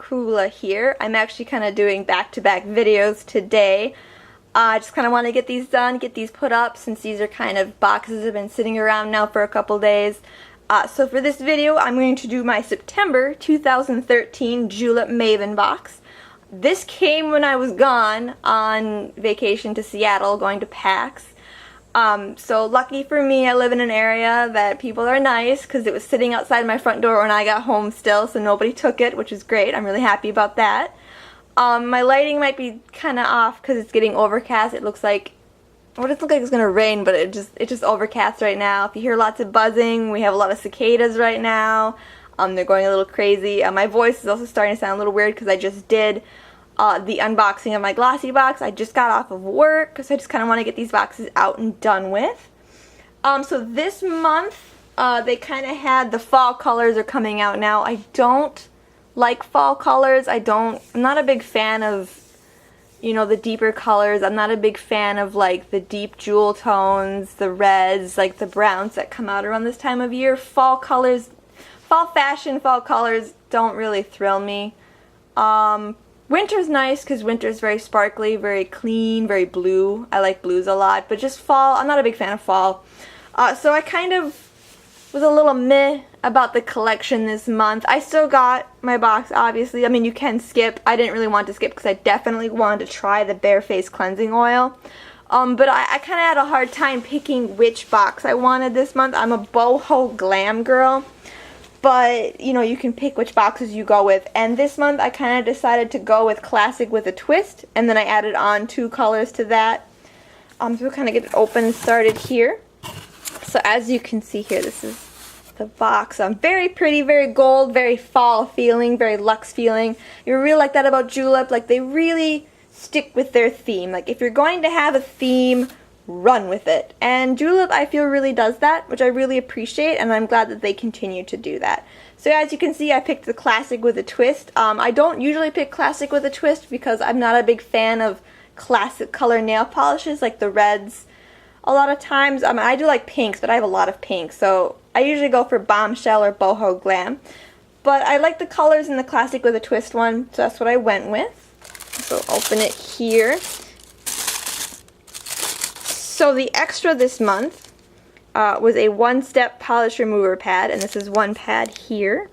Hula here. I'm actually kind of doing back-to-back videos today. I just kind of want to get these done, get these put up, since these are kind of boxes that have been sitting around now for a couple days. So for this video, I'm going to do my September 2013 Julep Maven box. This came when I was gone on vacation to Seattle, going to PAX. So lucky for me, I live in an area that people are nice, because it was sitting outside my front door when I got home still, so nobody took it, which is great. I'm really happy about that. My lighting might be kind of off because it's getting overcast. It looks like, well, it doesn't look like it's going to rain, but it's just overcast right now. If you hear lots of buzzing, we have a lot of cicadas right now. They're going a little crazy. My voice is also starting to sound a little weird because I just did the unboxing of my glossy box. I just got off of work, so I just kind of want to get these boxes out and done with. So this month, they kind of had the fall colors are coming out now. I don't like fall colors. I'm not a big fan of, you know, the deeper colors. I'm not a big fan of like the deep jewel tones, the reds, like the browns that come out around this time of year. Fall colors, fall fashion, fall colors don't really thrill me. Winter's nice because winter's very sparkly, very clean, very blue. I like blues a lot, but just fall, I'm not a big fan of fall. So I kind of was a little meh about the collection this month. I still got my box, obviously. I mean, you can skip. I didn't really want to skip because I definitely wanted to try the Bare Face Cleansing Oil. But I kind of had a hard time picking which box I wanted this month. I'm a boho glam girl. But, you know, you can pick which boxes you go with. And this month I kind of decided to go with Classic with a Twist. And then I added on 2 colors to that. So we'll kind of get it open and started here. So as you can see here, this is the box. Very pretty, very gold, very fall feeling, very luxe feeling. You really like that about Julep. Like, they really stick with their theme. Like, if you're going to have a theme, run with it. And Julep, I feel, really does that, which I really appreciate, and I'm glad that they continue to do that. So as you can see, I picked the Classic with a Twist. I don't usually pick Classic with a Twist because I'm not a big fan of classic color nail polishes like the reds. A lot of times, I do like pinks, but I have a lot of pinks, so I usually go for Bombshell or Boho Glam. But I like the colors in the Classic with a Twist one, so that's what I went with. So open it here. So the extra this month was a one-step polish remover pad, and this is one pad here.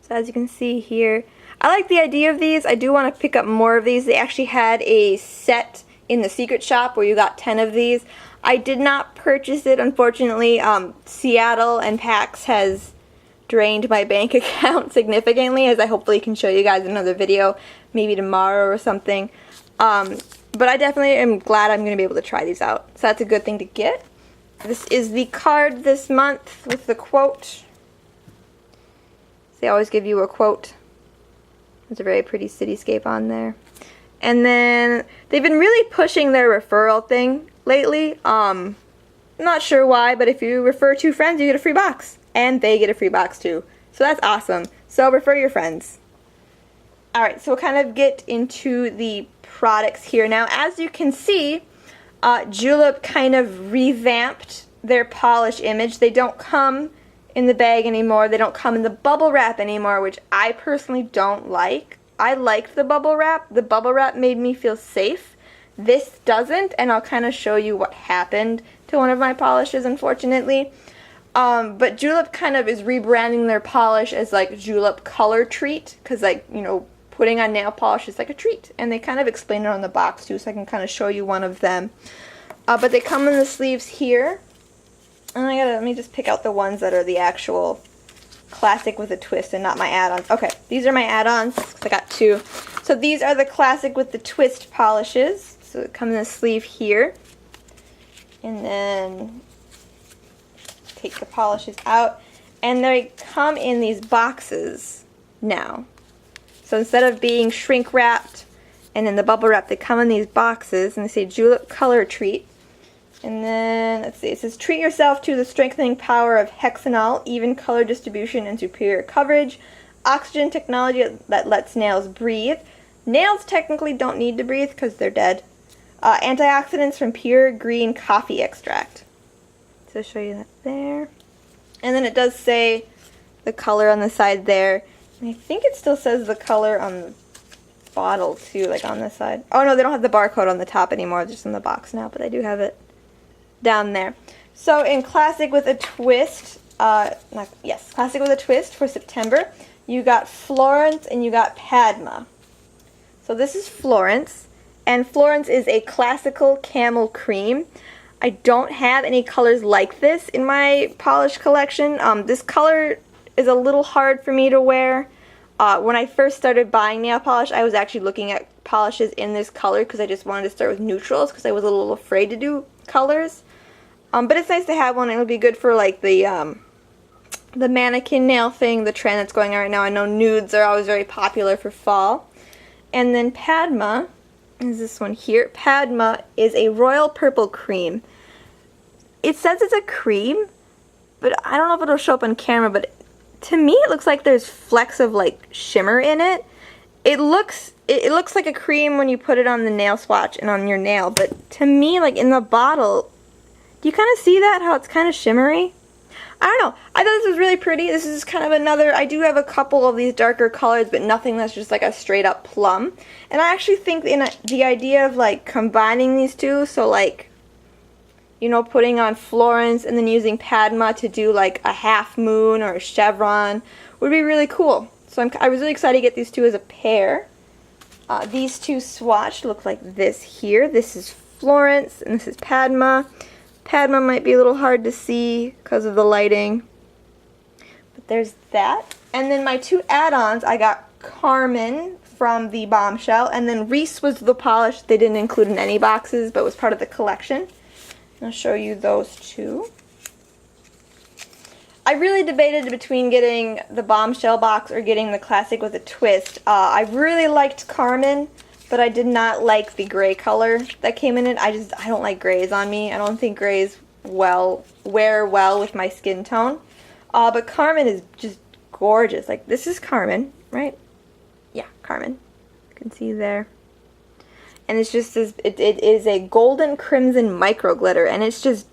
So as you can see here, I like the idea of these. I do want to pick up more of these. They actually had a set in the secret shop where you got 10 of these. I did not purchase it, unfortunately. Seattle and PAX has drained my bank account significantly, as I hopefully can show you guys in another video, maybe tomorrow or something. But I definitely am glad I'm going to be able to try these out. So that's a good thing to get. This is the card this month with the quote. They always give you a quote. There's a very pretty cityscape on there. And then they've been really pushing their referral thing lately. I'm not sure why, but if you refer 2 friends, you get a free box. And they get a free box too. So that's awesome. So refer your friends. Alright, so we'll kind of get into the products here. Now, as you can see, Julep kind of revamped their polish image. They don't come in the bag anymore. They don't come in the bubble wrap anymore, which I personally don't like. I liked the bubble wrap. The bubble wrap made me feel safe. This doesn't, and I'll kind of show you what happened to one of my polishes, unfortunately. But Julep kind of is rebranding their polish as like Julep Color Treat, because, like, you know, putting on nail polish is like a treat. And they kind of explain it on the box too, so I can kind of show you one of them. But they come in the sleeves here. And let me just pick out the ones that are the actual Classic with a Twist and not my add-ons. Okay, these are my add-ons, because I got 2. So these are the Classic with the Twist polishes. So it comes in the sleeve here. And then take the polishes out. And they come in these boxes now. So instead of being shrink wrapped and in the bubble wrap, they come in these boxes, and they say Julep Color Treat. And then, let's see, it says, treat yourself to the strengthening power of hexanol, even color distribution and superior coverage, oxygen technology that lets nails breathe. Nails technically don't need to breathe because they're dead. Antioxidants from pure green coffee extract. So I'll show you that there. And then it does say the color on the side there I think it still says the color on the bottle too, like on this side. Oh no, they don't have the barcode on the top anymore, just in the box now, but I do have it down there. So in Classic with a Twist, Classic with a Twist for September, you got Florence and you got Padma. So this is Florence, and Florence is a classical camel cream. I don't have any colors like this in my polish collection. This color is a little hard for me to wear. When I first started buying nail polish, I was actually looking at polishes in this color because I just wanted to start with neutrals because I was a little afraid to do colors. But it's nice to have one. It would be good for like the mannequin nail thing, the trend that's going on right now. I know nudes are always very popular for fall. And then Padma is this one here. Padma is a royal purple cream. It says it's a cream, but I don't know if it'll show up on camera, but to me it looks like there's flecks of like shimmer in it. It looks like a cream when you put it on the nail swatch and on your nail, but to me, like in the bottle, do you kind of see that, how it's kind of shimmery? I don't know. I thought this was really pretty. This is kind of another, I do have a couple of these darker colors, but nothing that's just like a straight up plum. And I actually think the idea of like combining these two, so like, you know, putting on Florence and then using Padma to do like a half moon or a chevron would be really cool. So I was really excited to get these two as a pair. These two swatched look like this here. This is Florence and this is Padma. Padma might be a little hard to see because of the lighting. But there's that. And then my two add-ons, I got Carmen from the Bombshell, and then Reese was the polish they didn't include in any boxes, but was part of the collection. I'll show you those two. I really debated between getting the Bombshell box or getting the Classic with a Twist. I really liked Carmen, but I did not like the gray color that came in it. I don't like grays on me. I don't think grays wear well with my skin tone. But Carmen is just gorgeous. Like, this is Carmen, right? Yeah, Carmen. You can see there. And it's just this, it is a golden crimson micro glitter, and it's just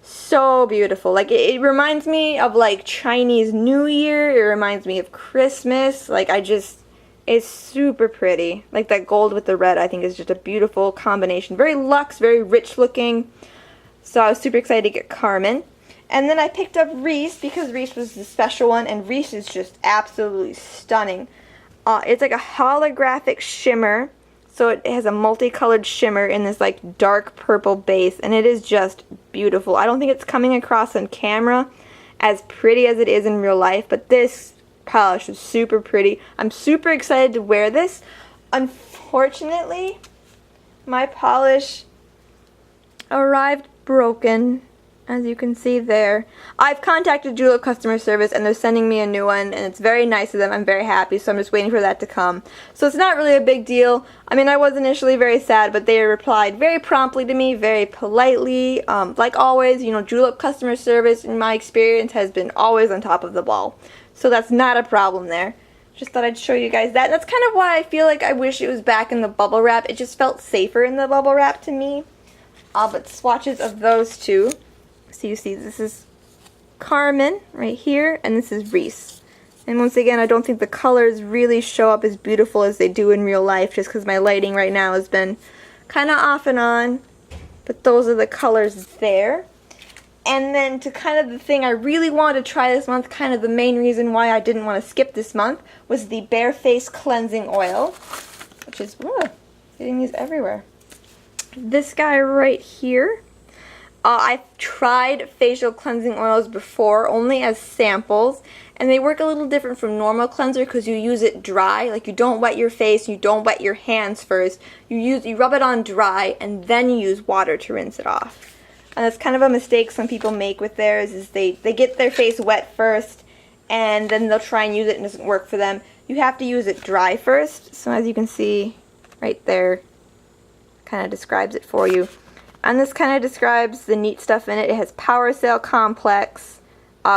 so beautiful. Like, it reminds me of like Chinese New Year. It reminds me of Christmas. Like, it's super pretty. Like, that gold with the red, I think, is just a beautiful combination. Very luxe, very rich looking. So I was super excited to get Carmen. And then I picked up Reese because Reese was the special one, and Reese is just absolutely stunning. It's like a holographic shimmer. So it has a multicolored shimmer in this like dark purple base, and it is just beautiful. I don't think it's coming across on camera as pretty as it is in real life, but this polish is super pretty. I'm super excited to wear this. Unfortunately, my polish arrived broken, as you can see there. I've contacted Julep customer service and they're sending me a new one, and it's very nice of them. I'm very happy, so I'm just waiting for that to come. So it's not really a big deal. I mean, I was initially very sad, but they replied very promptly to me, very politely. Like always, you know, Julep customer service, in my experience, has been always on top of the ball. So that's not a problem there. Just thought I'd show you guys that. And that's kind of why I feel like I wish it was back in the bubble wrap. It just felt safer in the bubble wrap to me. But swatches of those two. So you see, this is Carmen right here, and this is Reese. And once again, I don't think the colors really show up as beautiful as they do in real life, just because my lighting right now has been kind of off and on. But those are the colors there. And then to kind of the thing I really wanted to try this month, kind of the main reason why I didn't want to skip this month, was the Bare Face Cleansing Oil, which is, getting these everywhere. This guy right here. I've tried facial cleansing oils before, only as samples, and they work a little different from normal cleanser because you use it dry. Like, you don't wet your face, you don't wet your hands first. You rub it on dry, and then you use water to rinse it off. And that's kind of a mistake some people make with theirs, is they get their face wet first, and then they'll try and use it and it doesn't work for them. You have to use it dry first. So as you can see right there, kind of describes it for you. And this kind of describes the neat stuff in it. It has Power Cell Complex,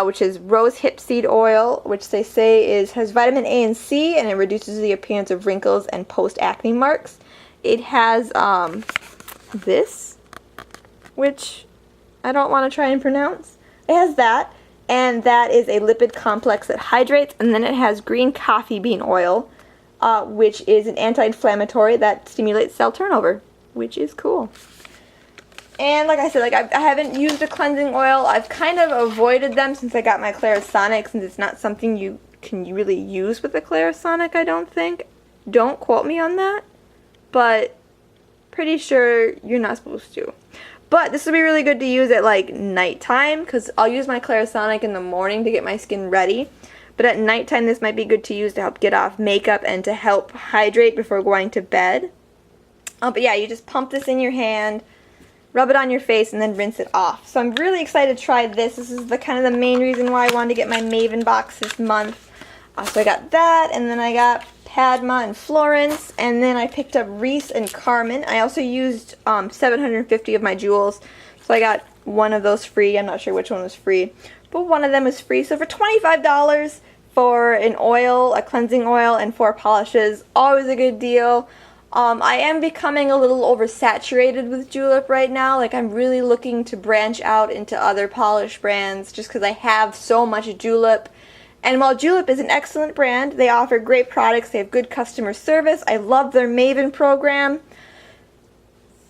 which is rose hip seed oil, which they say has vitamin A and C, and it reduces the appearance of wrinkles and post-acne marks. It has this, which I don't want to try and pronounce. It has that, and that is a lipid complex that hydrates, and then it has green coffee bean oil, which is an anti-inflammatory that stimulates cell turnover, which is cool. And like I said, like I haven't used a cleansing oil. I've kind of avoided them since I got my Clarisonic, since it's not something you can really use with a Clarisonic, I don't think. Don't quote me on that, but pretty sure you're not supposed to. But this would be really good to use at like nighttime, because I'll use my Clarisonic in the morning to get my skin ready. But at nighttime, this might be good to use to help get off makeup and to help hydrate before going to bed. But yeah, you just pump this in your hand, rub it on your face, and then rinse it off. So I'm really excited to try this. This is the kind of the main reason why I wanted to get my Maven box this month. So I got that, and then I got Padma and Florence, and then I picked up Reese and Carmen. I also used 750 of my jewels, so I got one of those free. I'm not sure which one was free, but one of them was free. So for $25 for an oil, a cleansing oil, and 4 polishes, always a good deal. I am becoming a little oversaturated with Julep right now. Like, I'm really looking to branch out into other polish brands just because I have so much Julep. And while Julep is an excellent brand, they offer great products, they have good customer service, I love their Maven program.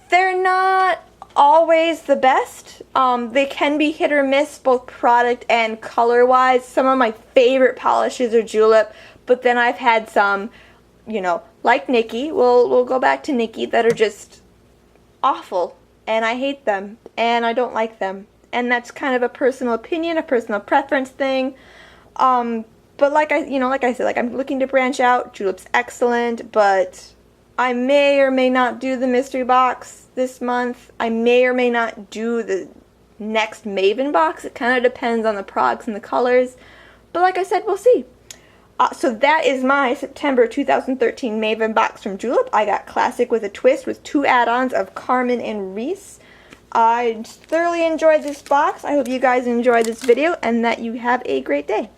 They're not always the best. They can be hit or miss, both product and color-wise. Some of my favorite polishes are Julep, but then I've had some, you know, like Nikki, we'll go back to Nikki, that are just awful, and I hate them, and I don't like them. And that's kind of a personal opinion, a personal preference thing. But like I said, like I'm looking to branch out. Julep's excellent, but I may or may not do the mystery box this month. I may or may not do the next Maven box. It kind of depends on the products and the colors. But like I said, we'll see. So that is my September 2013 Maven box from Julep. I got Classic with a Twist with 2 add-ons of Carmen and Reese. I thoroughly enjoyed this box. I hope you guys enjoyed this video and that you have a great day.